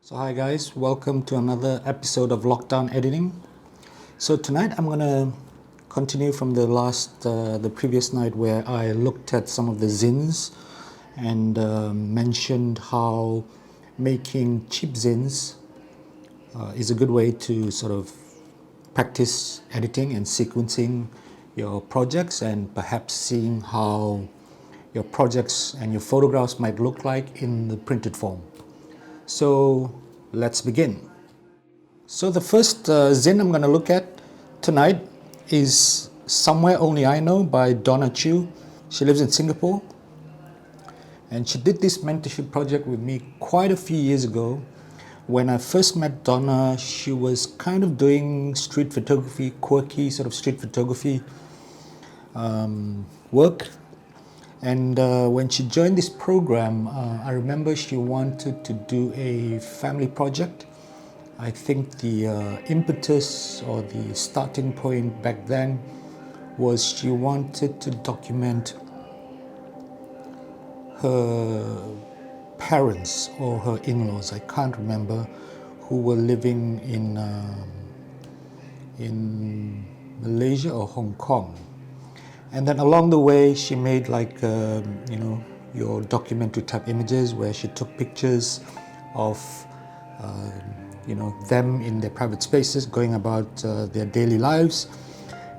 So hi guys, welcome to another episode of Lockdown Editing. So tonight I'm gonna continue from the previous night where I looked at some of the zines and mentioned how making cheap zines is a good way to sort of practice editing and sequencing your projects and perhaps seeing how your projects and your photographs might look like in the printed form. So let's begin. So the first zine I'm going to look at tonight is Somewhere Only I Know by Donna Chu. She lives in Singapore and she did this mentorship project with me quite a few years ago. When I first met Donna, she was kind of doing street photography, quirky sort of street photography work. And when she joined this program, I remember she wanted to do a family project. I think the impetus or the starting point back then was she wanted to document her parents or her in-laws, I can't remember, who were living in Malaysia or Hong Kong. And then along the way, she made like, your documentary type images where she took pictures of, them in their private spaces going about their daily lives.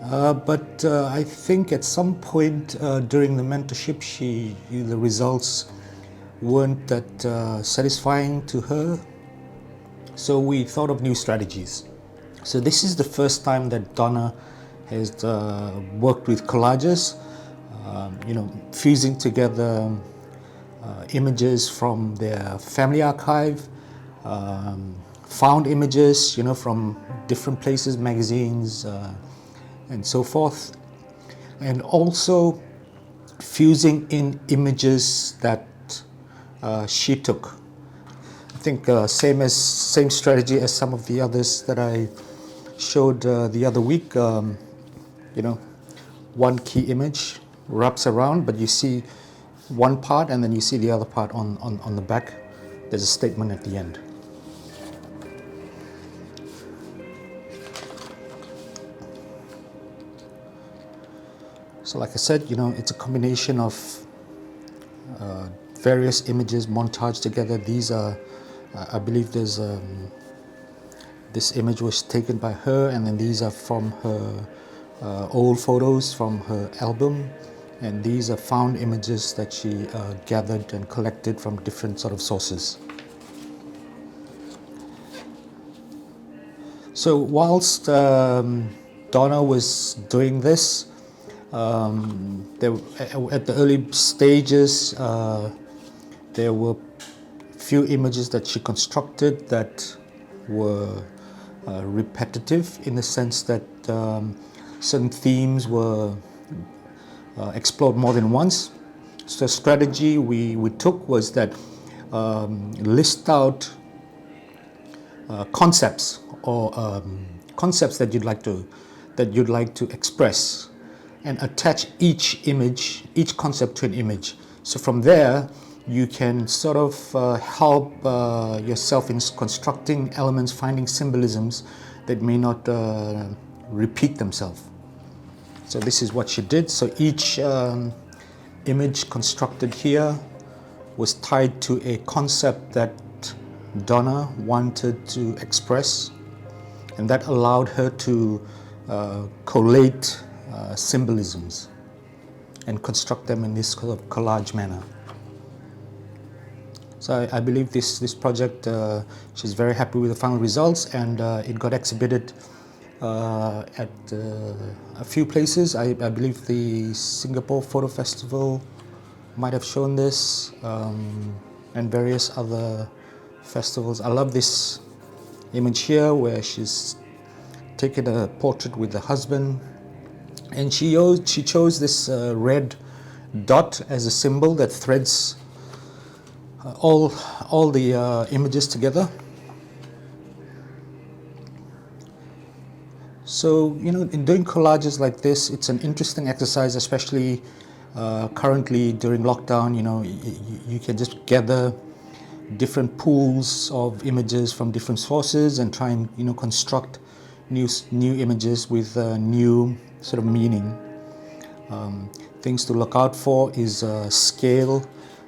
But I think at some point during the mentorship, the results weren't that satisfying to her. So we thought of new strategies. So this is the first time that Donna has worked with collages, fusing together images from their family archive, found images, from different places, magazines, and so forth, and also fusing in images that she took. I think same strategy as some of the others that I showed the other week. One key image wraps around, but you see one part and then you see the other part on the back. There's a statement at the end. So like I said, it's a combination of various images montaged together. These are, I believe there's this image was taken by her, and then these are from her old photos from her album, and these are found images that she gathered and collected from different sort of sources. So whilst Donna was doing this, at the early stages, there were few images that she constructed that were repetitive in the sense that certain themes were explored more than once. So the strategy we took was that list out concepts or concepts that you'd like to express, and attach each concept to an image. So from there, you can sort of help yourself in constructing elements, finding symbolisms that may not repeat themselves. So this is what she did. So each image constructed here was tied to a concept that Donna wanted to express, and that allowed her to collate symbolisms and construct them in this sort of collage manner. So I believe this project, she's very happy with the final results, and it got exhibited at a few places. I believe the Singapore Photo Festival might have shown this, and various other festivals. I love this image here where she's taken a portrait with the husband, and she chose this red dot as a symbol that threads all the images together. So, in doing collages like this, it's an interesting exercise, especially currently during lockdown. You can just gather different pools of images from different sources and try and construct new images with new sort of meaning. Things to look out for is scale.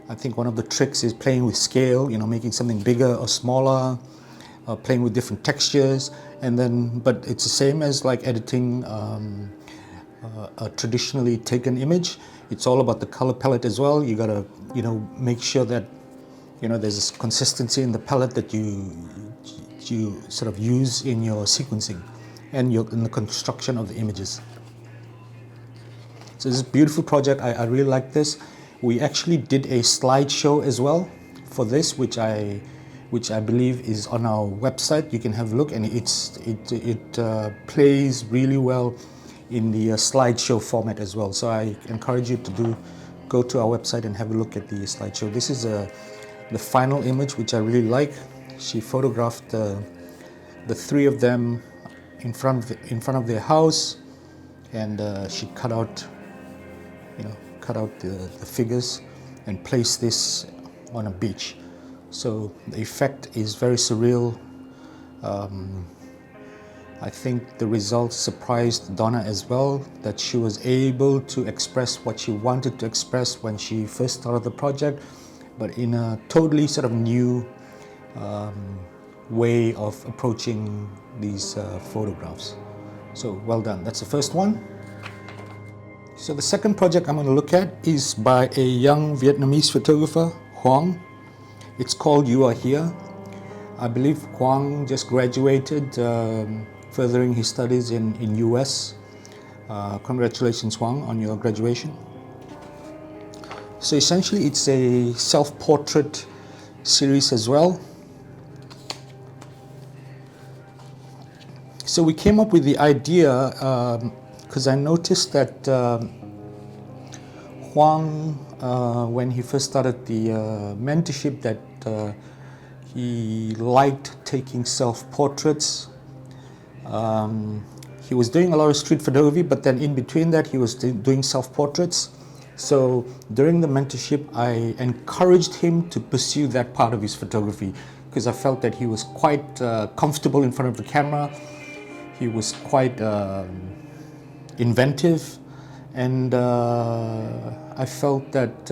I think one of the tricks is playing with scale, making something bigger or smaller, playing with different textures, but it's the same as like editing a traditionally taken image. It's all about the color palette as well. You gotta make sure that there's this consistency in the palette that you sort of use in your sequencing and in the construction of the images. So this is a beautiful project. I really like this. We actually did a slideshow as well for this, which I believe is on our website. You can have a look, and it plays really well in the slideshow format as well. So I encourage you to go to our website and have a look at the slideshow. This is the final image, which I really like. She photographed the three of them in front of their house, and she cut out the figures and placed this on a beach. So the effect is very surreal. I think the results surprised Donna as well, that she was able to express what she wanted to express when she first started the project, but in a totally sort of new way of approaching these photographs. So well done. That's the first one. So the second project I'm going to look at is by a young Vietnamese photographer, Hoang. It's called You Are Here. I believe Hoang just graduated, furthering his studies in US. Congratulations, Hoang, on your graduation. So essentially it's a self-portrait series as well. So we came up with the idea because I noticed that Hoang, when he first started the mentorship, that he liked taking self-portraits. He was doing a lot of street photography, but then in between that he was doing self-portraits. So during the mentorship, I encouraged him to pursue that part of his photography because I felt that he was quite comfortable in front of the camera. He was quite inventive, and I felt that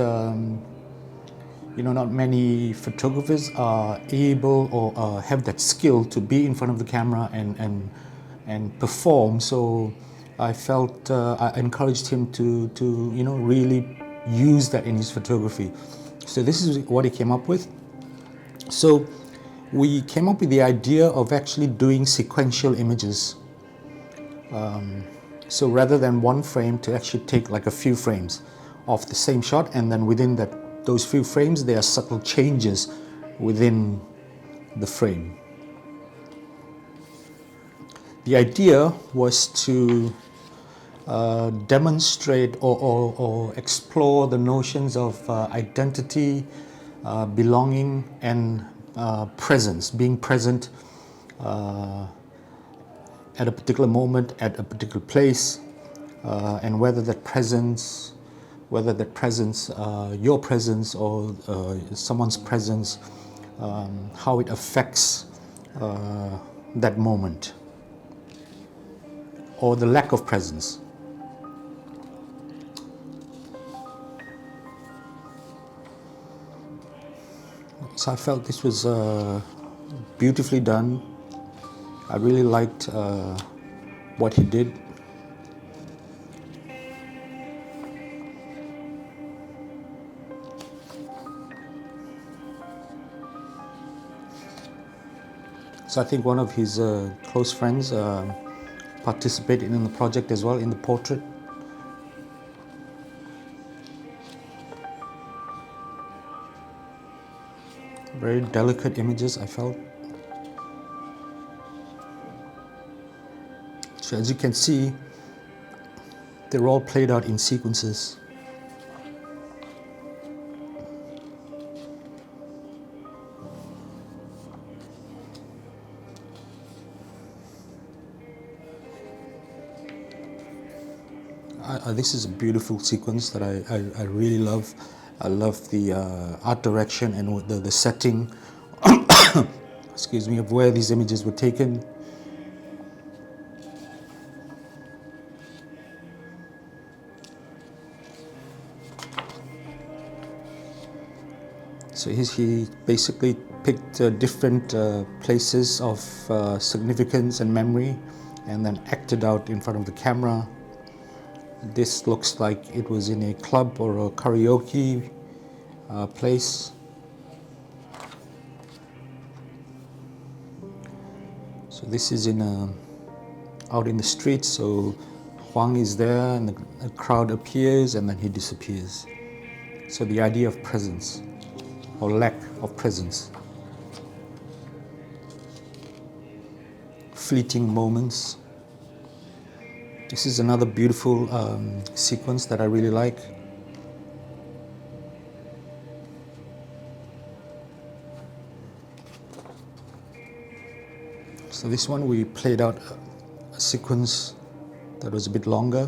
not many photographers are able or have that skill to be in front of the camera and perform. So I felt I encouraged him to really use that in his photography. So this is what he came up with. So we came up with the idea of actually doing sequential images. So rather than one frame, to actually take like a few frames of the same shot, and then within those few frames there are subtle changes within the frame. The idea was to demonstrate or explore the notions of identity, belonging, and presence, being present at a particular moment, at a particular place, and whether that presence, your presence or someone's presence, how it affects that moment, or the lack of presence. So I felt this was beautifully done. I really liked what he did. So I think one of his close friends participated in the project as well, in the portrait. Very delicate images, I felt. So as you can see, they're all played out in sequences. This is a beautiful sequence that I really love. I love the art direction and the setting excuse me, of where these images were taken. So he basically picked different places of significance and memory and then acted out in front of the camera. This looks like it was in a club or a karaoke place. So this is out in the street, so Huang is there and the crowd appears and then he disappears. So the idea of presence or lack of presence. Fleeting moments. This is another beautiful sequence that I really like. So this one we played out a sequence that was a bit longer.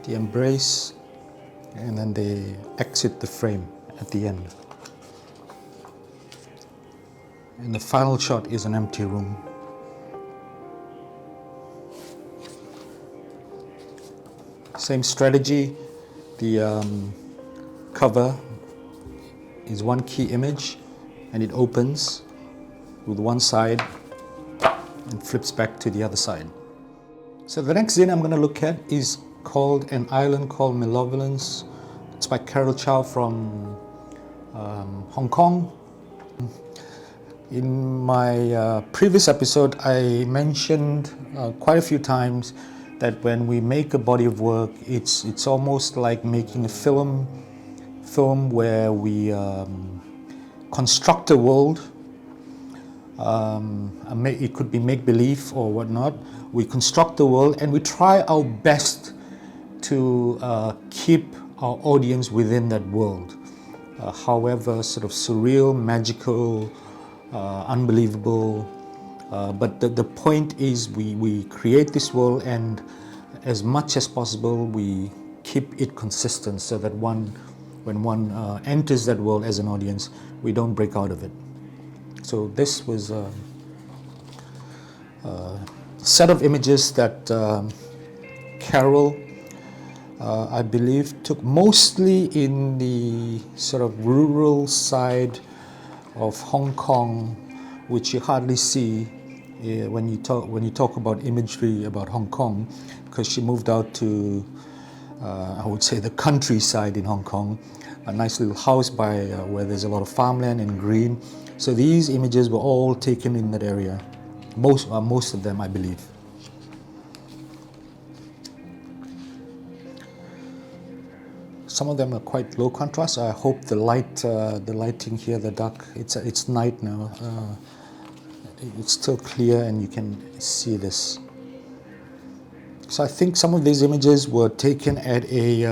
The embrace, and then they exit the frame at the end. And the final shot is an empty room. Same strategy. The cover is one key image and it opens with one side and flips back to the other side. So the next zine I'm going to look at is called An Island Called Malevolence. It's by Carol Chow from Hong Kong. In my previous episode, I mentioned quite a few times that when we make a body of work, it's almost like making a film where we construct a world. It could be make-believe or whatnot. We construct the world and we try our best to keep our audience within that world. However sort of surreal, magical, unbelievable, but the point is we create this world and as much as possible we keep it consistent so that when one enters that world as an audience, we don't break out of it. So this was a set of images that Carol, I believe, took mostly in the sort of rural side of Hong Kong, which you hardly see when you talk about imagery about Hong Kong, because she moved out to I would say the countryside in Hong Kong, a nice little house by where there's a lot of farmland and green. So these images were all taken in that area, most of them, I believe. Some of them are quite low contrast. I hope the lighting here, the dark, it's night now. It's still clear and you can see this. So I think some of these images were taken at a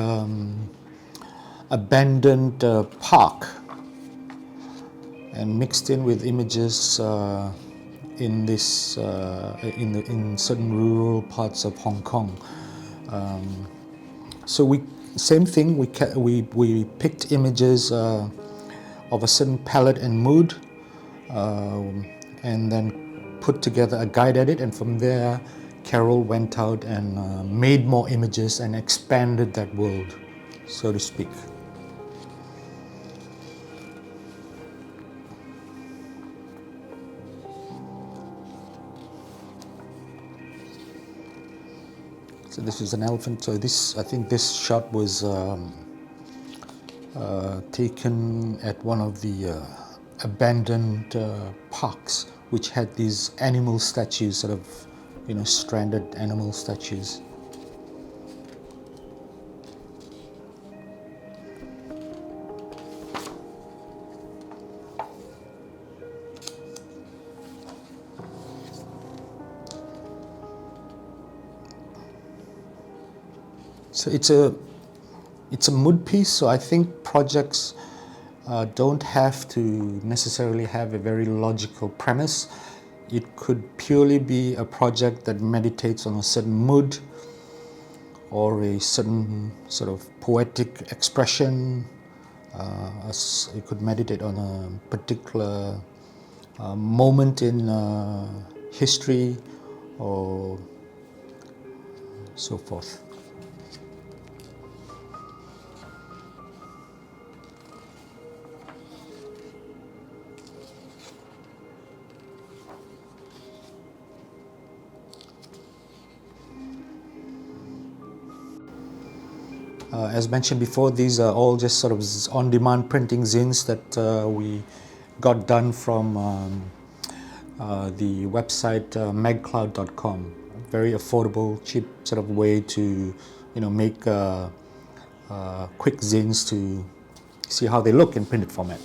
abandoned park and mixed in with images in this in certain rural parts of Hong Kong. So same thing. We picked images of a certain palette and mood, and then put together a guide edit, and from there Carol went out and made more images and expanded that world, so to speak. So this is an elephant. So I think this shot was taken at one of the abandoned parks, which had these animal statues, sort of, stranded animal statues. So it's a mood piece. So I think projects don't have to necessarily have a very logical premise. It could purely be a project that meditates on a certain mood or a certain sort of poetic expression. You could meditate on a particular moment in history or so forth. As mentioned before, these are all just sort of on-demand printing zines that we got done from the website megcloud.com. Very affordable, cheap sort of way to, make quick zines to see how they look in printed format.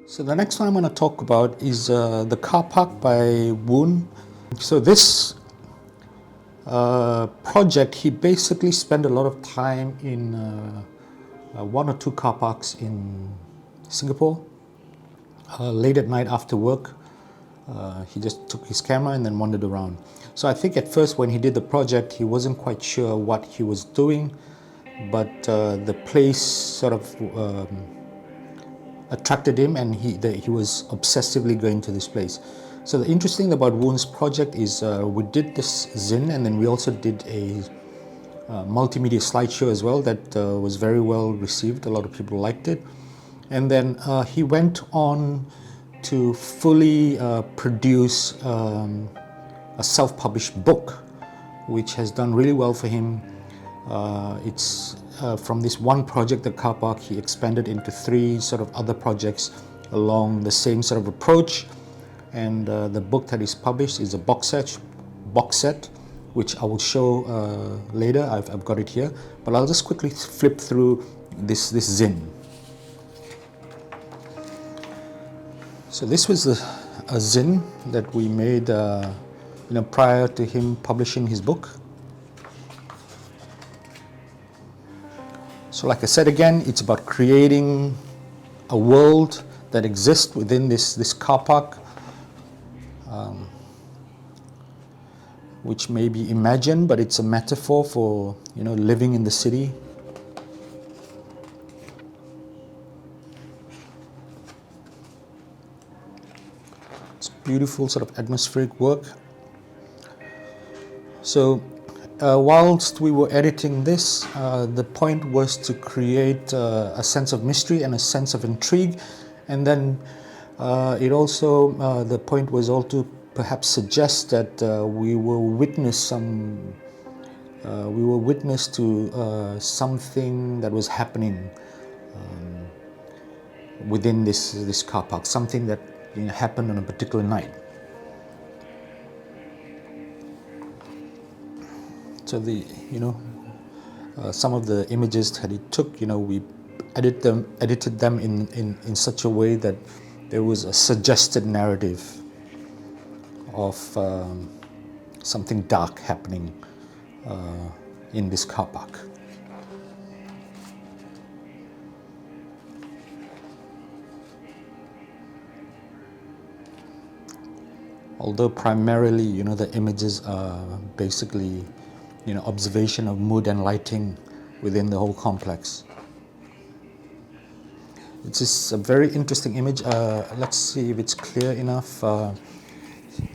So the next one I'm going to talk about is the Car Park by Woon. So this project, he basically spent a lot of time in one or two car parks in Singapore. Late at night after work, he just took his camera and then wandered around. So I think at first when he did the project, he wasn't quite sure what he was doing, but the place sort of attracted him, and he was obsessively going to this place. So the interesting thing about Woon's project is we did this zine, and then we also did a multimedia slideshow as well that was very well received. A lot of people liked it. And then he went on to fully produce a self-published book, which has done really well for him. It's from this one project, the Car Park, he expanded into 3 sort of other projects along the same sort of approach. And the book that is published is a box set, which I will show later. I've got it here, but I'll just quickly flip through this zine. So this was a zine that we made prior to him publishing his book. So like I said again, it's about creating a world that exists within this car park, which may be imagined, but it's a metaphor for living in the city. It's beautiful sort of atmospheric work. So whilst we were editing this, the point was to create a sense of mystery and a sense of intrigue, and then it also the point was also to perhaps suggest that we were witness to something that was happening within this car park, something that happened on a particular night. So some of the images that he took, we edited them in such a way that there was a suggested narrative of something dark happening in this car park. Although primarily, the images are basically observation of mood and lighting within the whole complex. It's just a very interesting image. Let's see if it's clear enough.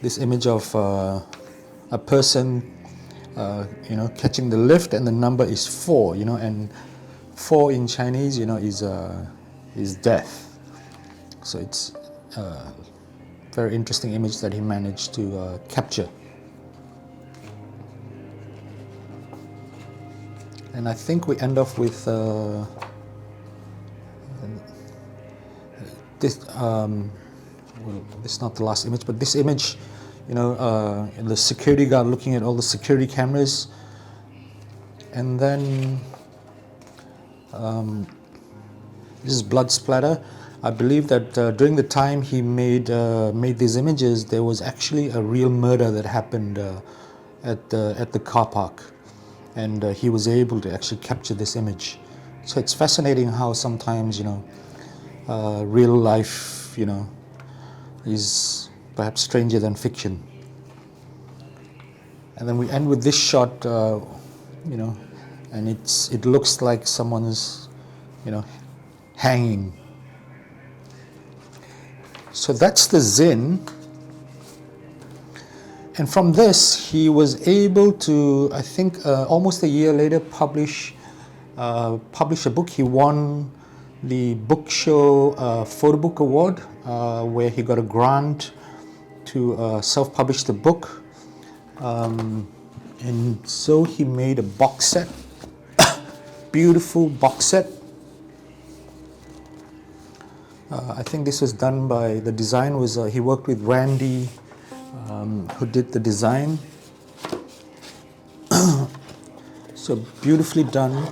This image of a person, catching the lift, and the number is 4. And 4 in Chinese, is death. So it's a very interesting image that he managed to capture. And I think we end off with this. This is not the last image, but this image, the security guard looking at all the security cameras, and then this is blood splatter. I believe that during the time he made these images, there was actually a real murder that happened at the car park. And he was able to actually capture this image. So it's fascinating how sometimes, real life, is perhaps stranger than fiction. And then we end with this shot, and it looks like someone's, hanging. So that's the Zin. And from this, he was able to, I think, almost a year later, publish a book. He won the Book Show Photo Book Award, where he got a grant to self-publish the book. And so he made a box set, beautiful box set. I think this was done by, the design was, he worked with Randy, who did the design. So beautifully done.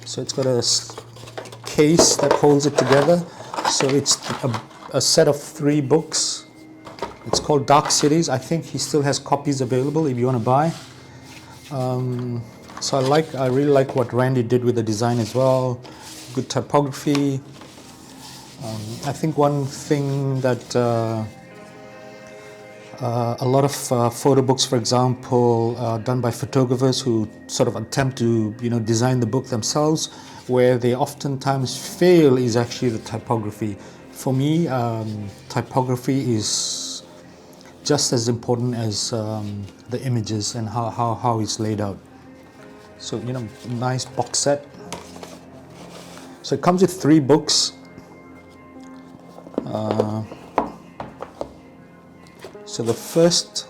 So it's got a case that holds it together. So it's a set of 3 books. It's called Dark Cities. I think he still has copies available if you want to buy. So I really like what Randy did with the design as well. Good typography. I think one thing that a lot of photo books, for example, done by photographers who sort of attempt to, design the book themselves, where they oftentimes fail is actually the typography. For me, typography is just as important as the images and how it's laid out. So, nice box set. So it comes with 3 books. So the first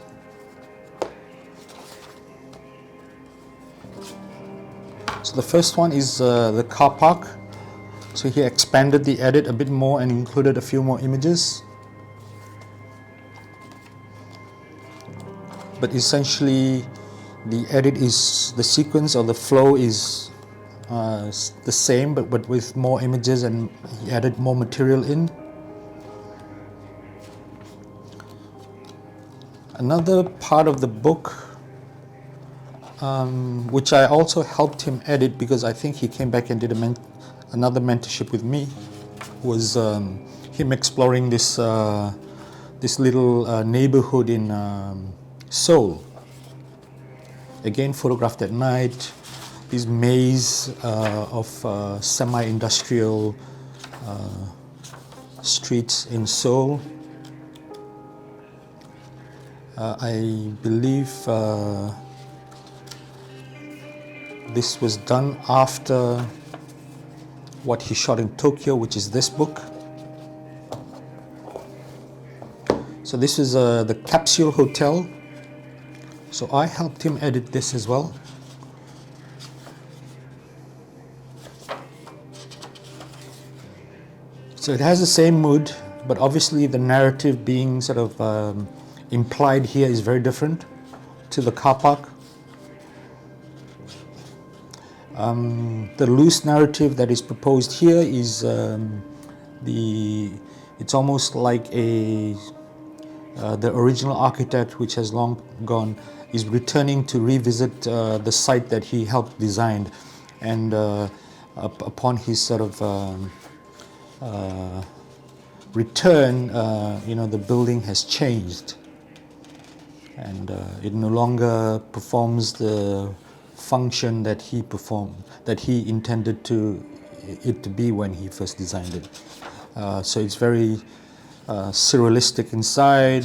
one is the car park. So he expanded the edit a bit more and included a few more images. But essentially, the edit is, the sequence or the flow is the same, but with more images, and he added more material in. Another part of the book, which I also helped him edit because I think he came back and did another mentorship with me, was him exploring this little neighborhood in Seoul. Again, photographed at night. This maze of semi-industrial streets in Seoul. I believe this was done after what he shot in Tokyo, which is this book. So this is the Capsule Hotel. So I helped him edit this as well. So it has the same mood, but obviously the narrative being sort of implied here is very different to the car park. The loose narrative that is proposed here is it's almost like the original architect, which has long gone, is returning to revisit the site that he helped design, and upon his sort of return, the building has changed, and it no longer performs the function that he intended it to be when he first designed it. So it's very surrealistic inside,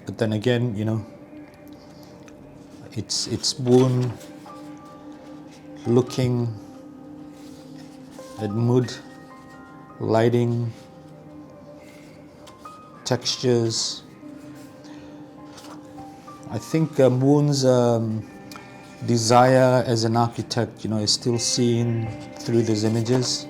but then again, it's Woon looking at mood, lighting, textures. I think Woon's desire as an architect, is still seen through these images.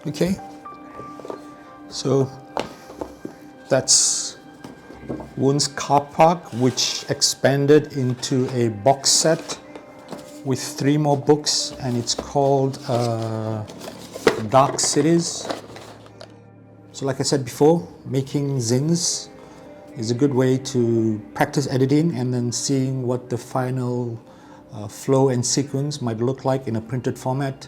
Okay, so that's Woon's Car Park, which expanded into a box set with 3 more books, and it's called Dark Cities. So like I said before, making zines is a good way to practice editing and then seeing what the final flow and sequence might look like in a printed format.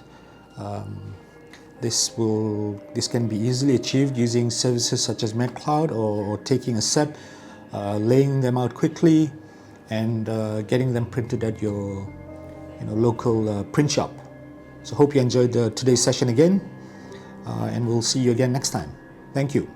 This can be easily achieved using services such as MedCloud, or taking a set, laying them out quickly, and getting them printed at your local print shop. So hope you enjoyed today's session again, and we'll see you again next time. Thank you.